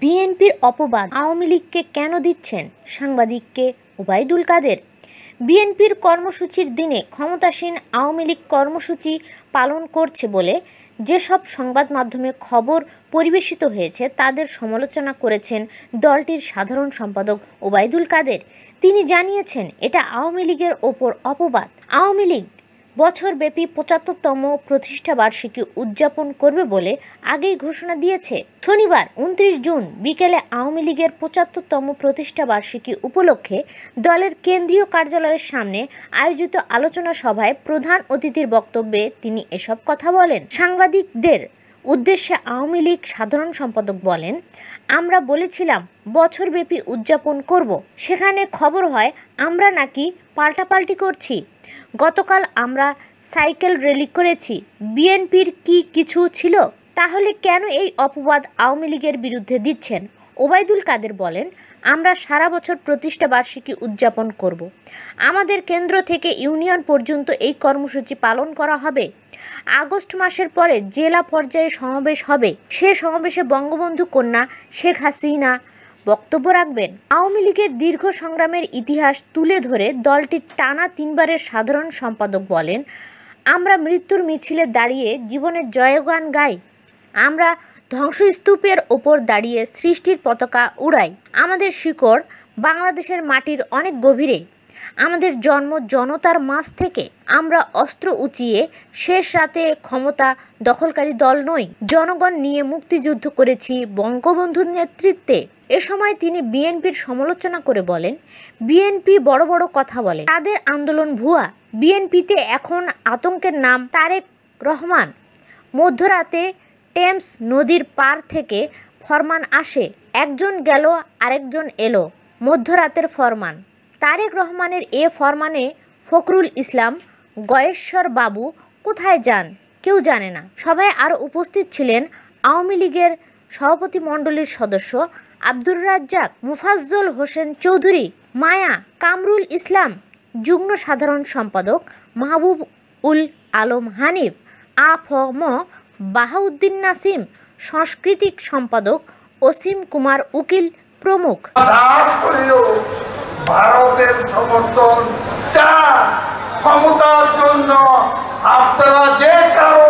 বিএনপির অপবাদ আওয়ামী লীগকে কেন দিচ্ছেন সাংবাদিককে ওবায়দুল কাদের। বিএনপির কর্মসূচির দিনে ক্ষমতাসীন আওয়ামী লীগ কর্মসূচি পালন করছে বলে যেসব সংবাদ মাধ্যমে খবর পরিবেশিত হয়েছে তাদের সমালোচনা করেছেন দলটির সাধারণ সম্পাদক ওবায়দুল কাদের। তিনি জানিয়েছেন, এটা আওয়ামী লীগের ওপর অপবাদ। আওয়ামী লীগ বছরব্যাপী ৭৫তম প্রতিষ্ঠাবার্ষিকী উদযাপন করবে বলে আগেই ঘোষণা দিয়েছে। শনিবার ২৯ জুন বিকেলে আওয়ামী লীগের ৭৫তম প্রতিষ্ঠাবার্ষিকী উপলক্ষে দলের কেন্দ্রীয় কার্যালয়ের সামনে আয়োজিত আলোচনা সভায় প্রধান অতিথির বক্তব্যে তিনি এসব কথা বলেন। সাংবাদিকদের উদ্দেশ্যে আওয়ামী লীগ সাধারণ সম্পাদক বলেন, আমরা বলেছিলাম বছরব্যাপী উদযাপন করব। সেখানে খবর হয় আমরা নাকি পাল্টাপাল্টি করছি। গতকাল আমরা সাইকেল র্যালি করেছি। বিএনপির কি কিছু ছিল? তাহলে কেন এই অপবাদ আওয়ামী লীগের বিরুদ্ধে দিচ্ছেন? ওবায়দুল কাদের বলেন, আমরা সারা বছর প্রতিষ্ঠাবার্ষিকী উদযাপন করব। আমাদের কেন্দ্র থেকে ইউনিয়ন পর্যন্ত এই কর্মসূচি পালন করা হবে। আগস্ট মাসের পরে জেলা পর্যায়ে সমাবেশ হবে। সে সমাবেশে বঙ্গবন্ধু কন্যা শেখ হাসিনা বক্তব্য রাখবেন। আওয়ামী লীগের দীর্ঘ সংগ্রামের ইতিহাস তুলে ধরে দলটির টানা ৩বারের সাধারণ সম্পাদক বলেন, আমরা মৃত্যুর মিছিলে দাঁড়িয়ে জীবনের জয়গান গাই। আমরা ধ্বংসস্তূপের ওপর দাঁড়িয়ে সৃষ্টির পতাকা উড়াই। আমাদের শিকড় বাংলাদেশের মাটির অনেক গভীরে। আমাদের জন্ম জনতার মাঝ থেকে। আমরা অস্ত্র উঁচিয়ে শেষ রাতে ক্ষমতা দখলকারী দল নই। জনগণ নিয়ে মুক্তিযুদ্ধ করেছি বঙ্গবন্ধুর নেতৃত্বে। এ সময় তিনি বিএনপির সমালোচনা করে বলেন, বিএনপি বড় বড় কথা বলে, তাদের আন্দোলন ভুয়া। বিএনপিতে এখন আতঙ্কের নাম তারেক রহমান। মধ্যরাতে টেমস নদীর পার থেকে ফরমান আসে, একজন গেল আরেকজন এলো, মধ্যরাতের ফরমান। তারেক রহমানের এ ফরমানে ফখরুল ইসলাম, গয়েশ্বর বাবু কোথায় যান কেউ জানে না। সভায় আরও উপস্থিত ছিলেন আওয়ামী লীগের সভাপতিমণ্ডলীর সদস্য আব্দুর রাজ্জাক, মোফাজ্জল হোসেন চৌধুরী, মায়া, কামরুল ইসলাম, যুগ্ম সাধারণ সম্পাদক মাহবুব উল আলম হানিফ, আ.ফ.ম. বাহাউদ্দিন নাসিম, সাংস্কৃতিক সম্পাদক অসীম কুমার উকিল প্রমুখ। ভারতের সমর্থন চান ক্ষমতার জন্য, আপনারা যে কারো